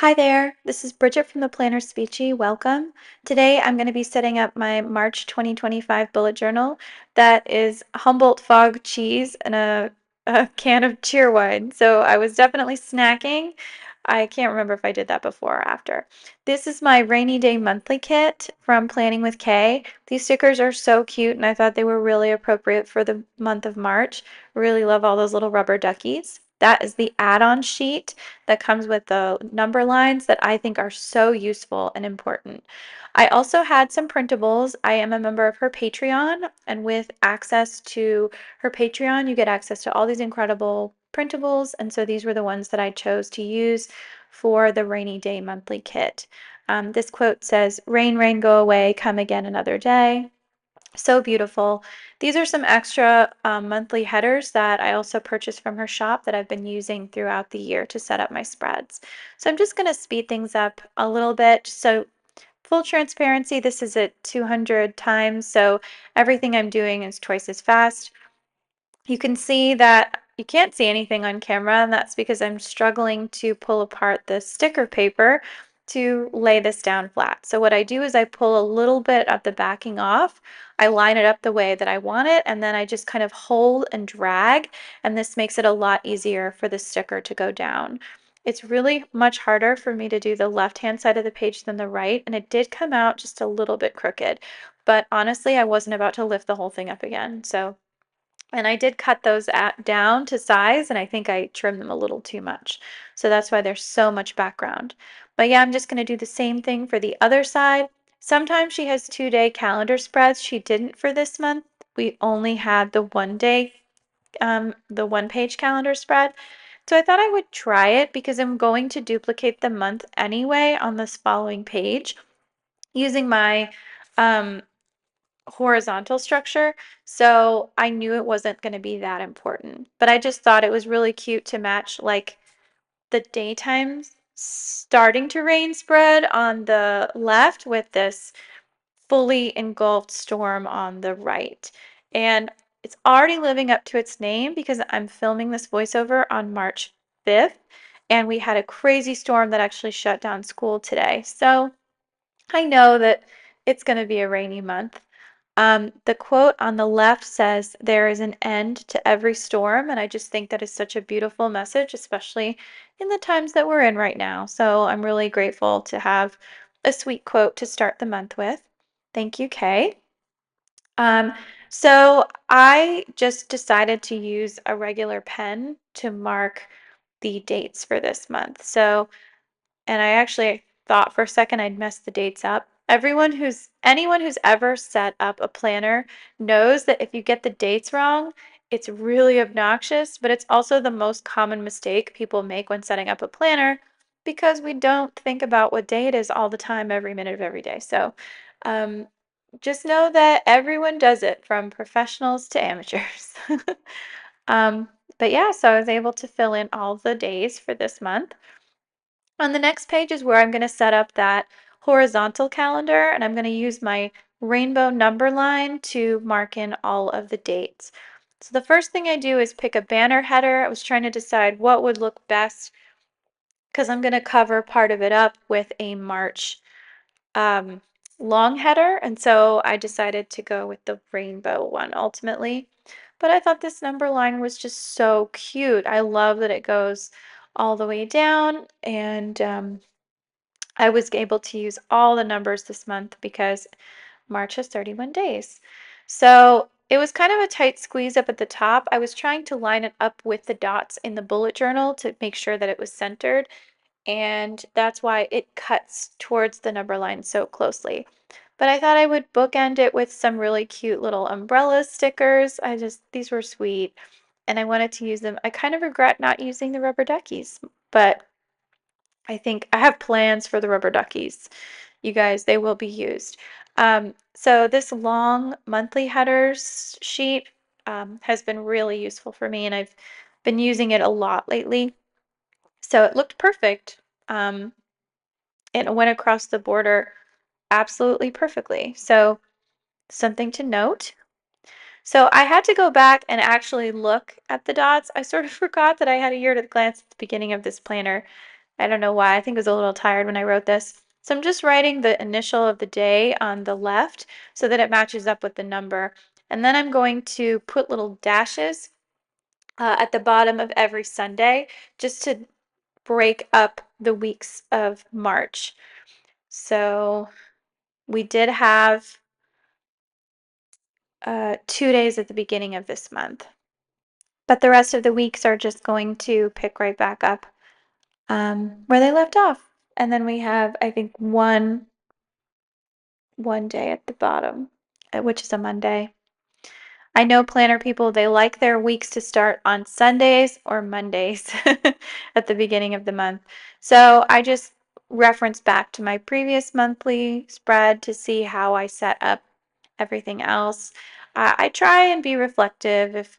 Hi there, this is Bridget from the PlannerSpeechie. Welcome. Today I'm going to be setting up my March 2025 bullet journal that is Humboldt Fog cheese and a can of cheer wine. So I was definitely snacking. I can't remember if I did that before or after. This is my rainy day monthly kit from Planning with Kay. These stickers are so cute and I thought they were really appropriate for the month of March. Really love all those little rubber duckies. That is the add-on sheet that comes with the number lines that I think are so useful and important. I also had some printables. I am a member of her Patreon, and with access to her Patreon, you get access to all these incredible printables, and so these were the ones that I chose to use for the rainy day monthly kit. This quote says, "Rain, rain, go away, come again another day." So beautiful. These are some extra monthly headers that I also purchased from her shop that I've been using throughout the year to set up my spreads. So I'm just going to speed things up a little bit. So full transparency, this is at 200 times, so everything I'm doing is twice as fast. You can see that you can't see anything on camera, and that's because I'm struggling to pull apart the sticker paper to lay this down flat. So what I do is I pull a little bit of the backing off, I line it up the way that I want it, and then I just kind of hold and drag, and this makes it a lot easier for the sticker to go down. It's really much harder for me to do the left-hand side of the page than the right, and it did come out just a little bit crooked. But honestly, I wasn't about to lift the whole thing up again, so and I did cut those down to size, and I think I trimmed them a little too much. So that's why there's so much background. But yeah, I'm just going to do the same thing for the other side. Sometimes she has 2-day calendar spreads. She didn't for this month. We only had the 1-day, the 1-page calendar spread. So I thought I would try it because I'm going to duplicate the month anyway on this following page using my um, horizontal structure, so I knew it wasn't going to be that important. But I just thought it was really cute to match like the daytime starting to rain spread on the left with this fully engulfed storm on the right. And it's already living up to its name because I'm filming this voiceover on March 5th, and we had a crazy storm that actually shut down school today. So I know that it's going to be a rainy month. The quote on the left says, "There is an end to every storm," and I just think that is such a beautiful message, especially in the times that we're in right now. So I'm really grateful to have a sweet quote to start the month with. Thank you, Kay. Um, so I just decided to use a regular pen to mark the dates for this month. So and I actually thought for a second I'd messed the dates up. Anyone who's ever set up a planner knows that if you get the dates wrong, it's really obnoxious, but it's also the most common mistake people make when setting up a planner because we don't think about what day it is all the time, every minute of every day. So um, just know that everyone does it, from professionals to amateurs. um, but yeah, so I was able to fill in all the days for this month. On the next page is where I'm going to set up that horizontal calendar, and I'm going to use my rainbow number line to mark in all of the dates. So the first thing I do is pick a banner header. I was trying to decide what would look best because I'm going to cover part of it up with a March um, long header, and so I decided to go with the rainbow one ultimately. But I thought this number line was just so cute. I love that it goes all the way down, and I was able to use all the numbers this month because March has 31 days. So it was kind of a tight squeeze up at the top. I was trying to line it up with the dots in the bullet journal to make sure that it was centered, and that's why it cuts towards the number line so closely. But I thought I would bookend it with some really cute little umbrella stickers. These were sweet, and I wanted to use them. I kind of regret not using the rubber duckies, but I think I have plans for the rubber duckies. You guys, they will be used. So this long monthly headers sheet has been really useful for me, and I've been using it a lot lately. So it looked perfect. Um, it went across the border absolutely perfectly. So something to note. So I had to go back and actually look at the dots. I sort of forgot that I had a year at a glance at the beginning of this planner. I don't know why. I think I was a little tired when I wrote this. So I'm just writing the initial of the day on the left so that it matches up with the number. And then I'm going to put little dashes at the bottom of every Sunday just to break up the weeks of March. So we did have 2 days at the beginning of this month, but the rest of the weeks are just going to pick right back up where they left off. And then we have, I think, one day at the bottom, which is a Monday. I know planner people, they like their weeks to start on Sundays or Mondays at the beginning of the month. So I just reference back to my previous monthly spread to see how I set up everything else. I try and be reflective, if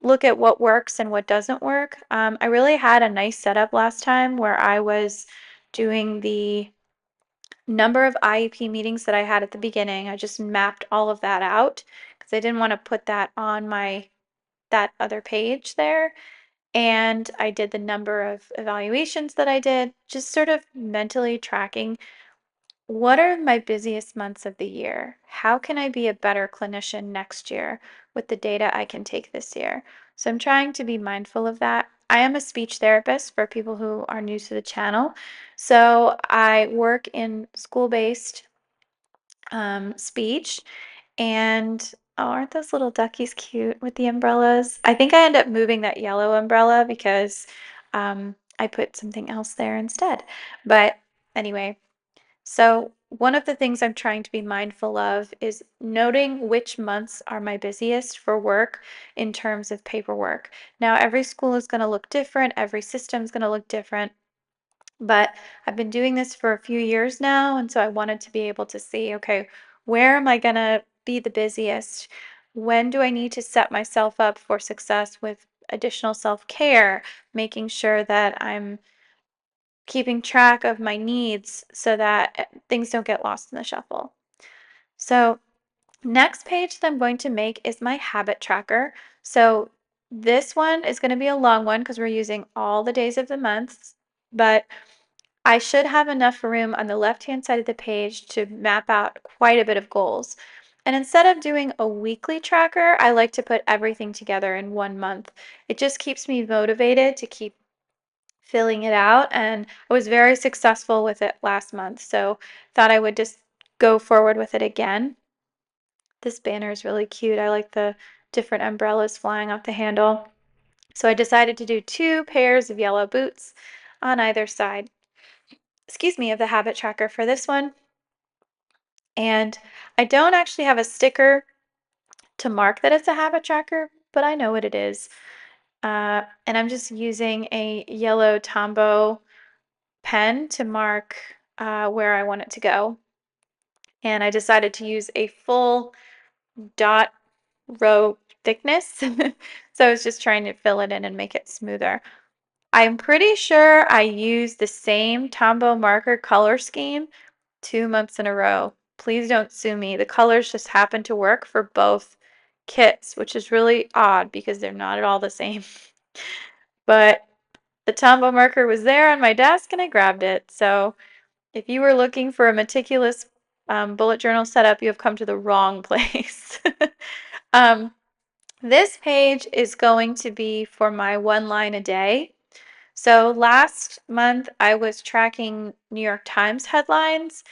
look at what works and what doesn't work. I really had a nice setup last time where I was doing the number of IEP meetings that I had at the beginning. I just mapped all of that out because I didn't want to put that on that other page there. And I did the number of evaluations that I did, just sort of mentally tracking what are my busiest months of the year? How can I be a better clinician next year with the data I can take this year? So I'm trying to be mindful of that. I am a speech therapist for people who are new to the channel. So I work in school-based speech. And oh, aren't those little duckies cute with the umbrellas? I think I end up moving that yellow umbrella because I put something else there instead. But anyway, so one of the things I'm trying to be mindful of is noting which months are my busiest for work in terms of paperwork. Now, every school is going to look different, every system is going to look different. But I've been doing this for a few years now, and so I wanted to be able to see, okay, where am I going to be the busiest? When do I need to set myself up for success with additional self-care, making sure that I'm keeping track of my needs so that things don't get lost in the shuffle. So next page that I'm going to make is my habit tracker. So this one is going to be a long one because we're using all the days of the month, but I should have enough room on the left-hand side of the page to map out quite a bit of goals. And instead of doing a weekly tracker, I like to put everything together in 1 month. It just keeps me motivated to keep filling it out, and I was very successful with it last month, so thought I would just go forward with it again. This banner is really cute. I like the different umbrellas flying off the handle. So I decided to do 2 pairs of yellow boots on either side, excuse me, of the habit tracker for this one. And I don't actually have a sticker to mark that it's a habit tracker, but I know what it is. And I'm just using a yellow Tombow pen to mark where I want it to go. And I decided to use a full dot row thickness. So I was just trying to fill it in and make it smoother. I'm pretty sure I used the same Tombow marker color scheme 2 months in a row. Please don't sue me. The colors just happen to work for both kits, which is really odd because they're not at all the same. But the Tombow marker was there on my desk and I grabbed it. So if you were looking for a meticulous bullet journal setup, you have come to the wrong place. um, this page is going to be for my 1 line a day. So last month I was tracking New York Times headlines,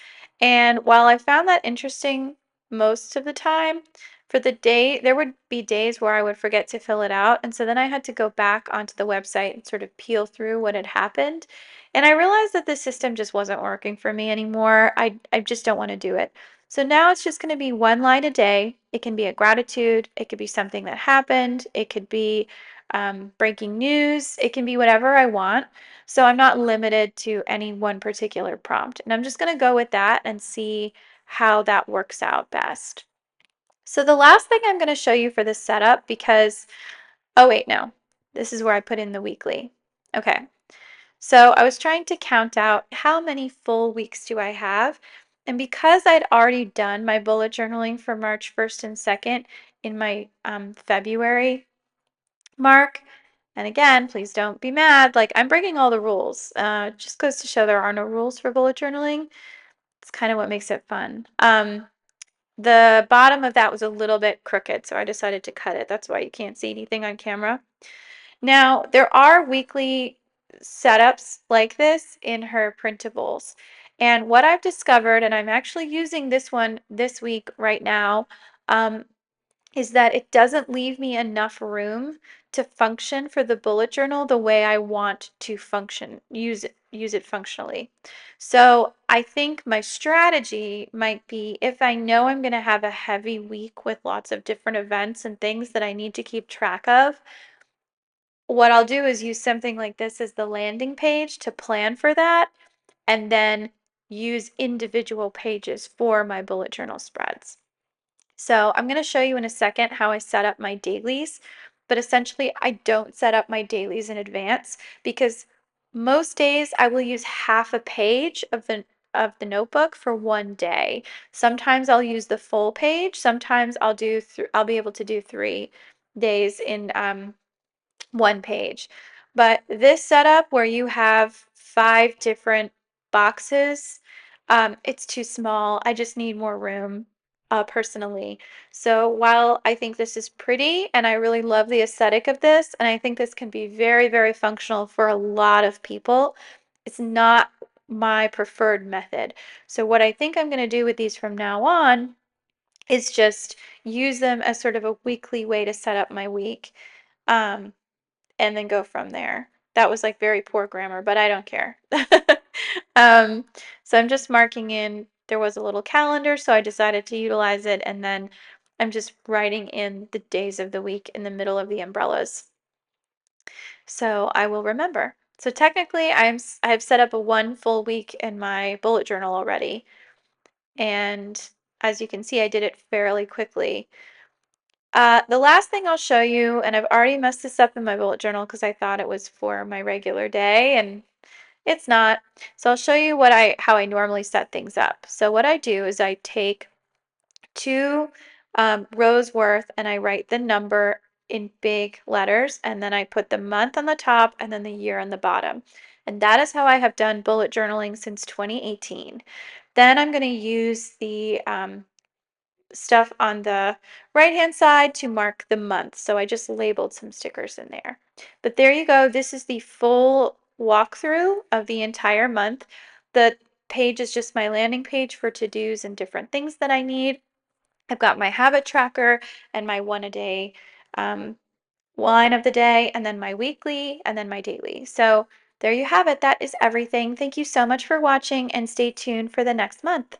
and while I found that interesting most of the time, for the day, there would be days where I would forget to fill it out, and so then I had to go back onto the website and sort of peel through what had happened. And I realized that the system just wasn't working for me anymore. I just don't want to do it. So now it's just going to be 1 line a day. It can be a gratitude, it could be something that happened, it could be breaking news. It can be whatever I want. So I'm not limited to any one particular prompt. And I'm just going to go with that and see how that works out best. So the last thing I'm going to show you for this setup because, oh wait, no, this is where I put in the weekly. Okay, so I was trying to count out how many full weeks do I have. And because I'd already done my bullet journaling for March 1st and 2nd in my February mark, And again, please don't be mad. Like, I'm breaking all the rules. Just goes to show there are no rules for bullet journaling. It's kind of what makes it fun. The bottom of that was a little bit crooked, so I decided to cut it. That's why you can't see anything on camera. Now, there are weekly setups like this in her printables. And what I've discovered, and I'm actually using this one this week right now, um, is that it doesn't leave me enough room to function for the bullet journal the way I want to function, use it functionally. So I think my strategy might be, if I know I'm going to have a heavy week with lots of different events and things that I need to keep track of, what I'll do is use something like this as the landing page to plan for that, and then use individual pages for my bullet journal spreads. So I'm going to show you in a second how I set up my dailies, but essentially I don't set up my dailies in advance because most days I will use half a page of the notebook for one day. Sometimes I'll use the full page. Sometimes I'll be able to do 3 days in one page. But this setup where you have 5 different boxes, it's too small. I just need more room, personally. So while I think this is pretty and I really love the aesthetic of this, and I think this can be very, very functional for a lot of people, it's not my preferred method. So what I think I'm going to do with these from now on is just use them as sort of a weekly way to set up my week. Um, and then go from there. That was like very poor grammar, but I don't care. um, so I'm just marking in, there was a little calendar, so I decided to utilize it, and then I'm just writing in the days of the week in the middle of the umbrellas. So I will remember. So technically I have set up a 1 full week in my bullet journal already. And as you can see, I did it fairly quickly. The last thing I'll show you, and I've already messed this up in my bullet journal because I thought it was for my regular day, and it's not. So I'll show you how I normally set things up. So what I do is I take 2 rows worth and I write the number in big letters, and then I put the month on the top and then the year on the bottom. And that is how I have done bullet journaling since 2018. Then I'm going to use the stuff on the right hand side to mark the month. So I just labeled some stickers in there. But there you go. This is the full walkthrough of the entire month. The page is just my landing page for to-dos and different things that I need. I've got my habit tracker and my one a day line of the day, and then my weekly, and then my daily. So there you have it. That is everything. Thank you so much for watching, and stay tuned for the next month.